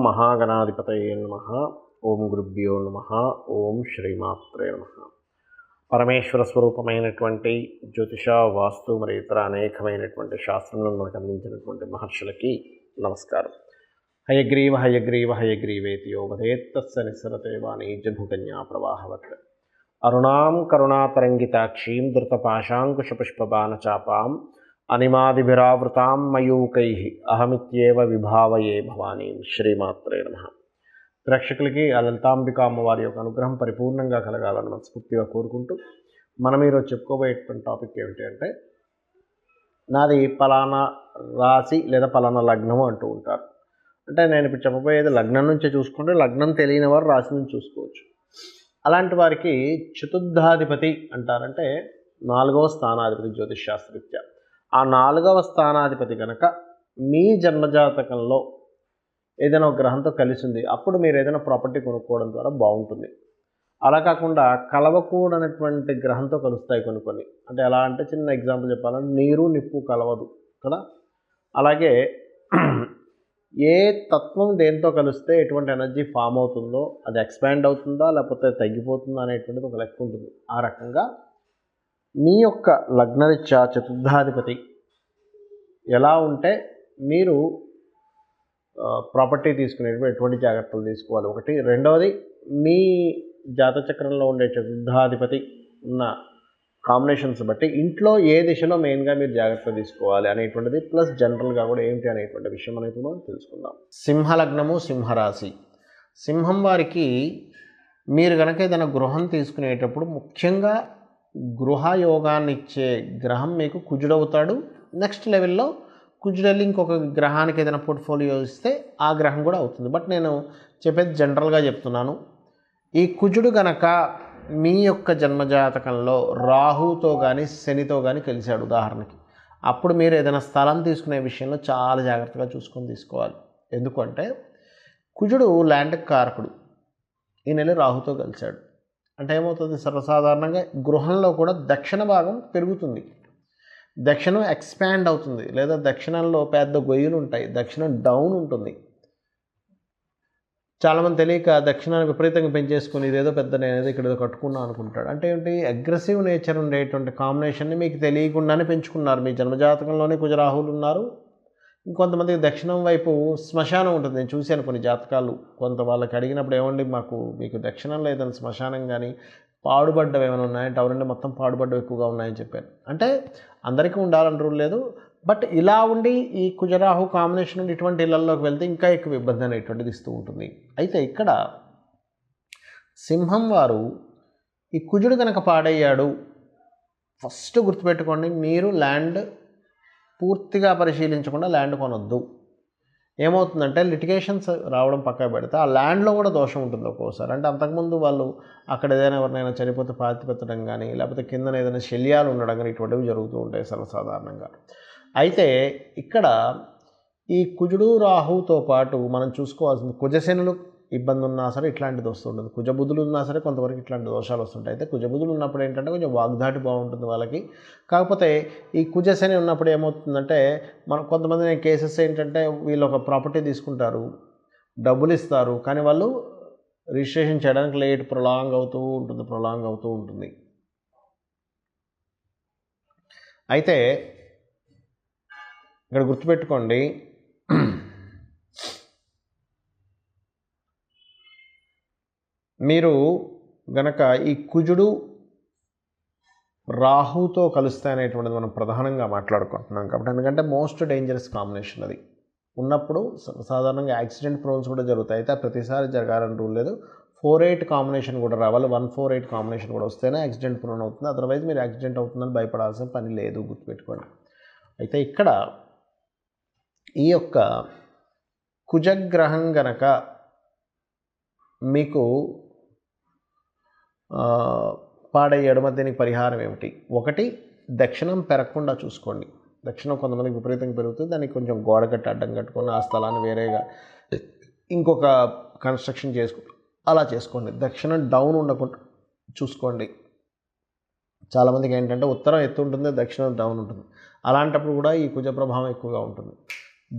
మహాగణాధిపతయే నమః. ఓం గురుభ్యో నమః. ఓం శ్రీమాత్రే నమః. పరమేశ్వర స్వరూపమైనటువంటి జ్యోతిష, వాస్తు మరియు ఇతర అనేకమైనటువంటి శాస్త్రములను మనకు అందించినటువంటి మహర్షులకి నమస్కారం. హయగ్రీవ హయగ్రీవ హయగ్రీవేతి యో వదేత్తస్య నిస్సరతే వాణిజ్యభూకన్యా ప్రవాహవత్. అరుణాం కరుణాతరంగితాక్షీం ధృతపాశాంకుశపుష్పబాణచాపాం అనిమాదిభిరావృతాం మయూకైః అహమిత్యేవ విభావయే భవానీం. శ్రీమాత్రే నమః. ప్రేక్షకులకి ఆ లలితాంబిక అమ్మవారి యొక్క అనుగ్రహం పరిపూర్ణంగా కలగాలని మనస్ఫూర్తిగా కోరుకుంటూ మనం ఈరోజు చెప్పుకోబోయేటువంటి టాపిక్ ఏమిటి అంటే, నాది పలానా రాశి లేదా పలానా లగ్నము అంటూ ఉంటారు. అంటే నేను ఇప్పుడు చెప్పబోయేది లగ్నం నుంచే చూసుకుంటే, లగ్నం తెలియని వారు రాశి నుంచి చూసుకోవచ్చు. అలాంటి వారికి చతుర్థాధిపతి అంటారంటే 4వ స్థానాధిపతి జ్యోతిష్శాస్త్రరీత్యా. ఆ 4వ స్థానాధిపతి కనుక మీ జన్మజాతకంలో ఏదైనా ఒక గ్రహంతో కలిసి ఉంది, అప్పుడు మీరు ఏదైనా ప్రాపర్టీ కొనుక్కోవడం ద్వారా బాగుంటుంది. అలా కాకుండా కలవకూడనటువంటి గ్రహంతో కలుస్తాయి కొన్ని. అంటే ఎలా అంటే, చిన్న ఎగ్జాంపుల్ చెప్పాలంటే నీరు నిప్పు కలవదు కదా. అలాగే ఏ తత్వం దేంతో కలిస్తే ఎటువంటి ఎనర్జీ ఫామ్ అవుతుందో, అది ఎక్స్పాండ్ అవుతుందా లేకపోతే తగ్గిపోతుందా అనేటువంటిది ఒక లెక్క ఉంటుంది. ఆ రకంగా మీ యొక్క లగ్నరీత్యా చతుర్థాధిపతి ఎలా ఉంటే మీరు ప్రాపర్టీ తీసుకునేటప్పుడు ఎటువంటి జాగ్రత్తలు తీసుకోవాలి ఒకటి. రెండవది, మీ జాతచక్రంలో ఉండే చతుర్థాధిపతి ఉన్న కాంబినేషన్స్ బట్టి ఇంట్లో ఏ దిశలో మెయిన్గా మీరు జాగ్రత్త తీసుకోవాలి అనేటువంటిది, ప్లస్ జనరల్గా కూడా ఏమిటి అనేటువంటి విషయం అనేది మనం తెలుసుకుందాం. సింహలగ్నము, సింహరాశి. సింహం వారికి మీరు కనుక ఏదైనా గృహం తీసుకునేటప్పుడు ముఖ్యంగా గృహయోగాన్ని ఇచ్చే గ్రహం మీకు కుజుడవుతాడు. నెక్స్ట్ లెవెల్లో కుజుడెళ్ళి ఇంకొక గ్రహానికి ఏదైనా పోర్ట్ఫోలియో ఇస్తే ఆ గ్రహం కూడా అవుతుంది. బట్ నేను చెప్పేది జనరల్గా చెప్తున్నాను. ఈ కుజుడు గనక మీ యొక్క జన్మజాతకంలో రాహుతో కానీ శనితో కానీ కలిశాడు ఉదాహరణకి, అప్పుడు మీరు ఏదైనా స్థలం తీసుకునే విషయంలో చాలా జాగ్రత్తగా చూసుకొని తీసుకోవాలి. ఎందుకంటే కుజుడు ల్యాండ్ కారకుడు. ఈ నెల రాహుతో కలిశాడు అంటే ఏమవుతుంది, సర్వసాధారణంగా గృహంలో కూడా దక్షిణ భాగం పెరుగుతుంది, దక్షిణం ఎక్స్పాండ్ అవుతుంది, లేదా దక్షిణంలో పెద్ద గొయ్యలు ఉంటాయి, దక్షిణం డౌన్ ఉంటుంది. చాలామంది తెలియక దక్షిణాన్ని విపరీతంగా పెంచేసుకుని ఇదేదో పెద్ద నేనేదో ఇక్కడ ఏదో కట్టుకున్నా అనుకుంటాడు. అంటే ఏంటి, అగ్రెసివ్ నేచర్ ఉండేటువంటి కాంబినేషన్ని మీకు తెలియకుండానే పెంచుకున్నారు. మీ జన్మజాతకంలోనే కుజరాహులు ఉన్నారు. ఇంకొంతమందికి దక్షిణం వైపు శ్మశానం ఉంటుంది. నేను చూశాను కొన్ని జాతకాలు. కొంత వాళ్ళకి అడిగినప్పుడు ఏమండి మీకు దక్షిణంలో ఏదైనా శ్మశానం కానీ పాడుబడ్డవి ఏమైనా ఉన్నాయంటే, అవునండి మొత్తం పాడుబడ్డవి ఎక్కువగా ఉన్నాయని చెప్పాను. అంటే అందరికీ ఉండాలని రూల్ లేదు. బట్ ఇలా ఉండి ఈ కుజరాహు కాంబినేషన్ నుండి ఇటువంటి ఇళ్లలోకి వెళ్తే ఇంకా ఎక్కువ ఇబ్బంది అనేటువంటిది ఇస్తూ ఉంటుంది. అయితే ఇక్కడ సింహం వారు ఈ కుజుడు కనుక పాడయ్యాడు, ఫస్ట్ గుర్తుపెట్టుకోండి, మీరు ల్యాండ్ పూర్తిగా పరిశీలించకుండా ల్యాండ్ కొనొద్దు. ఏమవుతుందంటే లిటిగేషన్స్ రావడం పక్కన పెడితే ఆ ల్యాండ్లో కూడా దోషం ఉంటుంది ఒక్కోసారి. అంటే అంతకుముందు వాళ్ళు అక్కడ ఏదైనా ఎవరినైనా చనిపోతే పాతిపెత్తడం కానీ, లేకపోతే కిందన ఏదైనా శల్యాలు ఉండడం కానీ ఇటువంటివి జరుగుతూ ఉంటాయి సర్వసాధారణంగా. అయితే ఇక్కడ ఈ కుజుడు రాహుతో పాటు మనం చూసుకోవాల్సింది, కుజశనులు ఇబ్బంది ఉన్నా సరే ఇట్లాంటిది వస్తుంటుంది, కుజబుధులు ఉన్నా సరే కొంతవరకు ఇట్లాంటి దోషాలు వస్తుంటాయి. అయితే కుజబుధులు ఉన్నప్పుడు ఏంటంటే కొంచెం వాగ్దాటి బాగుంటుంది వాళ్ళకి. కాకపోతే ఈ కుజశని ఉన్నప్పుడు ఏమవుతుందంటే, కొంతమంది నేను కేసెస్ ఏంటంటే, వీళ్ళు ఒక ప్రాపర్టీ తీసుకుంటారు, డబ్బులు ఇస్తారు, కానీ వాళ్ళు రిజిస్ట్రేషన్ చేయడానికి లేట్, ప్రొలాంగ్ అవుతూ ఉంటుంది. అయితే ఇక్కడ గుర్తుపెట్టుకోండి, మీరు గనక ఈ కుజుడు రాహుతో కలుస్తాయి అనేటువంటిది మనం ప్రధానంగా మాట్లాడుకుంటున్నాం కాబట్టి, ఎందుకంటే మోస్ట్ డేంజరస్ కాంబినేషన్ అది ఉన్నప్పుడు సాధారణంగా యాక్సిడెంట్ ప్రోన్స్ కూడా జరుగుతాయి. అయితే ప్రతిసారి జరగాలని రూల్ లేదు. 4-8 కాంబినేషన్ కూడా రావాలి. 1-4-8 కాంబినేషన్ కూడా వస్తేనే యాక్సిడెంట్ ప్రోన్ అవుతుంది. అదర్వైజ్ మీరు యాక్సిడెంట్ అవుతుందని భయపడాల్సిన పని లేదు, గుర్తుపెట్టుకోండి. అయితే ఇక్కడ ఈ యొక్క కుజగ్రహం గనక మీకు పాడయ్యాడు, మరి దీనికి పరిహారం ఏమిటి? ఒకటి, దక్షిణం పెరగకుండా చూసుకోండి. దక్షిణం కొంతమందికి విపరీతంగా పెరుగుతుంది, దానికి కొంచెం గోడ కట్టి అడ్డం కట్టుకొని ఆ స్థలాన్ని వేరేగా ఇంకొక కన్స్ట్రక్షన్ అలా చేసుకోండి. దక్షిణం డౌన్ ఉండకుండా చూసుకోండి. చాలామందికి ఏంటంటే ఉత్తరం ఎత్తు ఉంటుంది, దక్షిణం డౌన్ ఉంటుంది. అలాంటప్పుడు కూడా ఈ కుజ ప్రభావం ఎక్కువగా ఉంటుంది.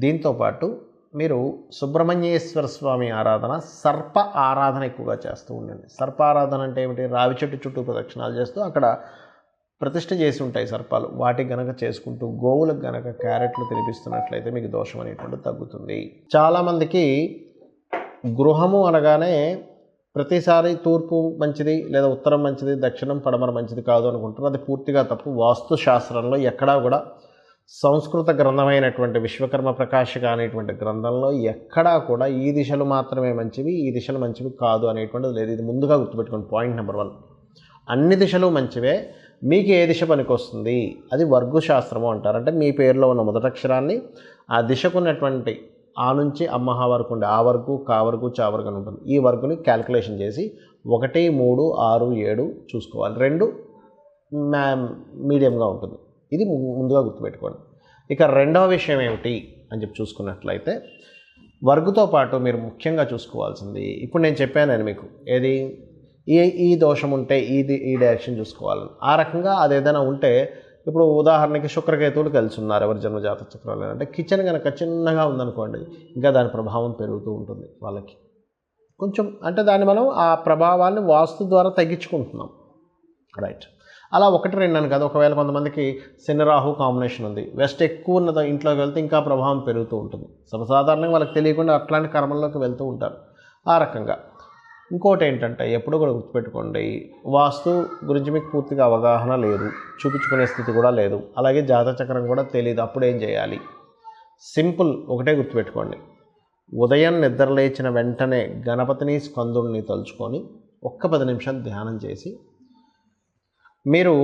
దీంతోపాటు మీరు సుబ్రహ్మణ్యేశ్వర స్వామి ఆరాధన, సర్ప ఆరాధన ఎక్కువగా చేస్తూ ఉండండి. సర్ప ఆరాధన అంటే ఏమిటి? రావి చెట్టు చుట్టూ ప్రదక్షిణాలు చేస్తూ అక్కడ ప్రతిష్ఠ చేసి ఉంటాయి సర్పాలు. వాటికి గనక చేసుకుంటూ గోవులకు గనక క్యారెట్లు తినిపిస్తున్నట్లయితే మీకు దోషం అనేటువంటిది తగ్గుతుంది. చాలామందికి గృహము అనగానే ప్రతిసారి తూర్పు మంచిది లేదా ఉత్తరం మంచిది, దక్షిణం పడమర మంచిది కాదు అనుకుంటారు. అది పూర్తిగా తప్పు. వాస్తు శాస్త్రంలో ఎక్కడా కూడా, సంస్కృత గ్రంథమైనటువంటి విశ్వకర్మ ప్రకాశిక అనేటువంటి గ్రంథంలో ఎక్కడా కూడా ఈ దిశలు మాత్రమే మంచివి, ఈ దిశలు మంచివి కాదు అనేటువంటిది లేదు. ఇది ముందుగా గుర్తుపెట్టుకోండి. పాయింట్ నెంబర్ 1, అన్ని దిశలు మంచివే. మీకు ఏ దిశ పనికొస్తుంది అది వర్గు శాస్త్రము అంటారు. అంటే మీ పేరులో ఉన్న మొదటి అక్షరాన్ని ఆ దిశకున్నటువంటి ఆ నుంచి అమ్మహ వరకు ఉండే ఆ వర్గు, కా వర్గు, చా వర్గు అని ఉంటుంది. ఈ వర్గుని క్యాల్కులేషన్ చేసి 1, 3, 6, 7 చూసుకోవాలి. 2 మీడియంగా ఉంటుంది. ఇది ముందుగా గుర్తుపెట్టుకోండి. ఇక రెండవ విషయం ఏమిటి అని చెప్పి చూసుకున్నట్లయితే, వర్గుతో పాటు మీరు ముఖ్యంగా చూసుకోవాల్సింది, ఇప్పుడు నేను చెప్పాను మీకు, ఏది ఈ దోషం ఉంటే ఈ డైరెక్షన్ చూసుకోవాలని. ఆ రకంగా అదేదైనా ఉంటే, ఇప్పుడు ఉదాహరణకి శుక్రకేతువులు కలిసి ఉన్నారు ఎవరి జన్మజాత చక్రాలు అంటే, కిచెన్ కనుక చిన్నగా ఉందనుకోండి, ఇంకా దాని ప్రభావం పెరుగుతూ ఉంటుంది వాళ్ళకి కొంచెం. అంటే దాన్ని మనం ఆ ప్రభావాన్ని వాస్తు ద్వారా తగ్గించుకుంటున్నాం. రైట్. అలా 1, 2 అని కాదు. ఒకవేళ కొంతమందికి శని రాహు కాంబినేషన్ ఉంది, వెస్ట్ ఎక్కువ ఉన్నది ఇంట్లోకి వెళ్తే ఇంకా ప్రభావం పెరుగుతూ ఉంటుంది. సర్వసాధారణంగా వాళ్ళకి తెలియకుండా అట్లాంటి కర్మల్లోకి వెళ్తూ ఉంటారు. ఆ రకంగా ఇంకోటి ఏంటంటే, ఎప్పుడు కూడా గుర్తుపెట్టుకోండి, వాస్తు గురించి మీకు పూర్తిగా అవగాహన లేదు, చూపించుకునే స్థితి కూడా లేదు, అలాగే జాతచక్రం కూడా తెలియదు. అప్పుడు ఏం చేయాలి? సింపుల్, ఒకటే గుర్తుపెట్టుకోండి. ఉదయం నిద్రలేచిన వెంటనే గణపతిని, స్కందుని తలుచుకొని 10 నిమిషాలు ధ్యానం చేసి, మీరు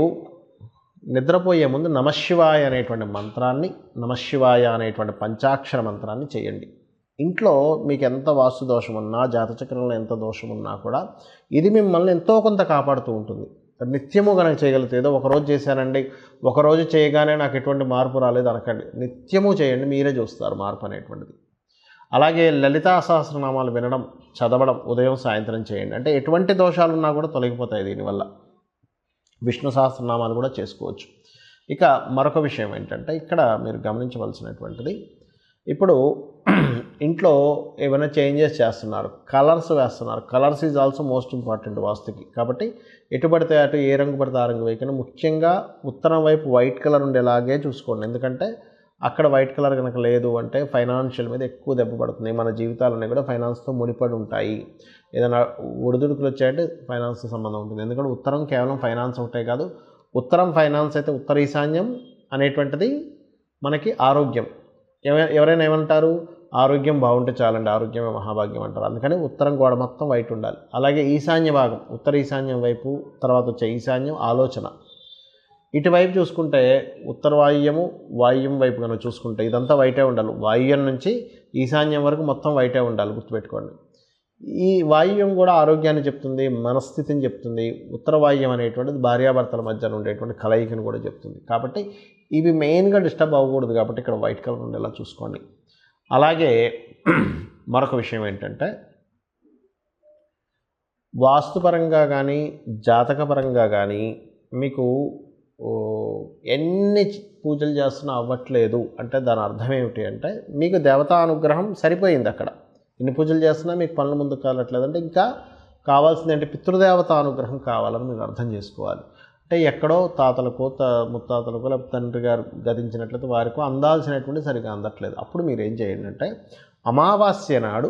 నిద్రపోయే ముందు నమశివాయ అనేటువంటి మంత్రాన్ని, నమశివాయ అనేటువంటి పంచాక్షర మంత్రాన్ని చేయండి. ఇంట్లో మీకు ఎంత వాస్తు దోషం ఉన్నా, జాతచక్రంలో ఎంత దోషం ఉన్నా కూడా ఇది మిమ్మల్ని ఎంతో కొంత కాపాడుతూ ఉంటుంది. నిత్యము కనుక చేయగలిగితే, ఏదో ఒకరోజు చేశానండి, ఒకరోజు చేయగానే నాకు ఎటువంటి మార్పు రాలేదు అనకండి. నిత్యము చేయండి, మీరే చూస్తారు మార్పు అనేటువంటిది. అలాగే లలితా సహస్రనామాలు వినడం, చదవడం ఉదయం సాయంత్రం చేయండి. అంటే ఎటువంటి దోషాలు ఉన్నా కూడా తొలగిపోతాయి దీనివల్ల. విష్ణు సహస్రనామాలు కూడా చేసుకోవచ్చు. ఇక మరొక విషయం ఏంటంటే, ఇక్కడ మీరు గమనించవలసినటువంటిది, ఇప్పుడు ఇంట్లో ఏమైనా చేంజెస్ చేస్తున్నారు, కలర్స్ వేస్తున్నారు. Colours is also most important వాస్తుకి. కాబట్టి ఎటు పడితే అటు, ఏ రంగు పడితే ఆ రంగు వేయకుండా, ముఖ్యంగా ఉత్తరం వైపు వైట్ కలర్ ఉండేలాగే చూసుకోండి. ఎందుకంటే అక్కడ వైట్ కలర్ కనుక లేదు అంటే ఫైనాన్షియల్ మీద ఎక్కువ దెబ్బ పడుతుంది. మన జీవితాలన్నీ కూడా ఫైనాన్స్తో ముడిపడి ఉంటాయి. ఏదైనా ఒడిదుడుకులు వచ్చాయంటే ఫైనాన్స్తో సంబంధం ఉంటుంది. ఎందుకంటే ఉత్తరం కేవలం ఫైనాన్స్ ఒకటే కాదు, ఉత్తరం ఫైనాన్స్ అయితే ఉత్తర ఈశాన్యం అనేటువంటిది మనకి ఆరోగ్యం. ఎవరైనా ఏమంటారు, ఆరోగ్యం బాగుంటే చాలండి, ఆరోగ్యమే మహాభాగ్యం అంటారు. అందుకని ఉత్తరం గోడ మొత్తం వైట్ ఉండాలి. అలాగే ఈశాన్య భాగం, ఉత్తర ఈశాన్యం వైపు తర్వాత వచ్చే ఈశాన్యం ఆలోచన, ఇటువైపు చూసుకుంటే ఉత్తర వాయువ్యము, వాయువ్యం వైపు కనుక చూసుకుంటే ఇదంతా వైటే ఉండాలి. వాయువ్యం నుంచి ఈశాన్యం వరకు మొత్తం వైటే ఉండాలి, గుర్తుపెట్టుకోండి. ఈ వాయువ్యం కూడా ఆరోగ్యాన్ని చెప్తుంది, మనస్థితిని చెప్తుంది. ఉత్తర వాయువ్యం అనేటువంటిది భార్యాభర్తల మధ్య ఉండేటువంటి కలయికను కూడా చెప్తుంది. కాబట్టి ఇవి మెయిన్గా డిస్టర్బ్ అవ్వకూడదు. కాబట్టి ఇక్కడ వైట్ కలర్ ఉండేలా చూసుకోండి. అలాగే మరొక విషయం ఏంటంటే, వాస్తుపరంగా కానీ జాతకపరంగా కానీ మీకు ఎన్ని పూజలు చేస్తున్నా అవ్వట్లేదు అంటే దాని అర్థం ఏమిటి అంటే, మీకు దేవతా అనుగ్రహం సరిపోయింది. అక్కడ ఎన్ని పూజలు చేస్తున్నా మీకు పనులు ముందుకు కావట్లేదు అంటే ఇంకా కావాల్సింది అంటే పితృదేవత అనుగ్రహం కావాలని మీరు అర్థం చేసుకోవాలి. అంటే ఎక్కడో తాతలకో ముత్తాతలకో లేకపోతే తండ్రి గారు గతించినట్లయితే వారికో అందాల్సినటువంటి సరిగా అందట్లేదు. అప్పుడు మీరు ఏం చేయండి అంటే, అమావాస్య నాడు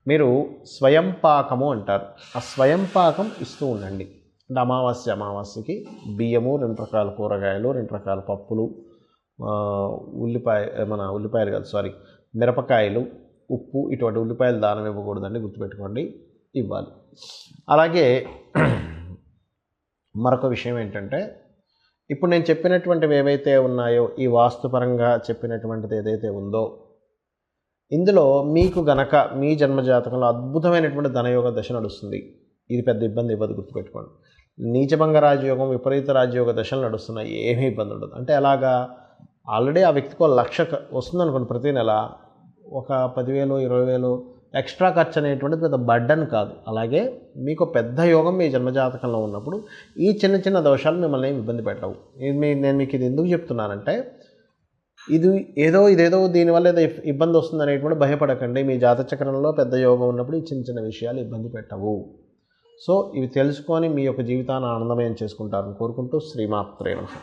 మీరు స్వయం పాకము అంటారు, ఆ స్వయం పాకం ఇస్తూ ఉండండి. అంటే అమావాస్యకి బియ్యము, 2 రకాల కూరగాయలు, 2 రకాల పప్పులు, ఉల్లిపాయలు కాదు సారీ మిరపకాయలు, ఉప్పు, ఇటువంటి ఉల్లిపాయలు దానం ఇవ్వకూడదండి, గుర్తుపెట్టుకోండి, ఇవ్వాలి. అలాగే మరొక విషయం ఏంటంటే, ఇప్పుడు నేను చెప్పినటువంటివి ఏవైతే ఉన్నాయో, ఈ వాస్తుపరంగా చెప్పినటువంటిది ఏదైతే ఉందో, ఇందులో మీకు గనక మీ జన్మజాతకంలో అద్భుతమైనటువంటి ధనయోగ దశ నడుస్తుంది. ఇది పెద్ద ఇబ్బంది ఇవ్వదు, గుర్తుపెట్టుకోండి. నీచభంగ రాజయోగం, విపరీత రాజయోగ దశలు నడుస్తున్నాయి, ఏమీ ఇబ్బంది ఉండదు. అంటే అలాగా ఆల్రెడీ ఆ వ్యక్తికి 1 లక్ష వస్తుందనుకోండి, ప్రతి నెల ఒక 10,000, 20,000 ఎక్స్ట్రా ఖర్చు అనేటువంటిది పెద్ద బర్డన్ కాదు. అలాగే మీకు పెద్ద యోగం మీ జన్మజాతకంలో ఉన్నప్పుడు ఈ చిన్న చిన్న దోషాలు మిమ్మల్ని ఏమి ఇబ్బంది పెట్టవు. నేను మీకు ఇది ఎందుకు చెప్తున్నానంటే, ఇదేదో దీనివల్ల ఏదో ఇబ్బంది వస్తుంది అనేటువంటి భయపడకండి. మీ జాతచక్రంలో పెద్ద యోగం ఉన్నప్పుడు ఈ చిన్న చిన్న విషయాలు ఇబ్బంది పెట్టవు. సో ఇవి తెలుసుకొని మీ యొక్క జీవితాన్ని ఆనందమయం చేసుకుంటారని కోరుకుంటూ శ్రీమాత్రే నమః.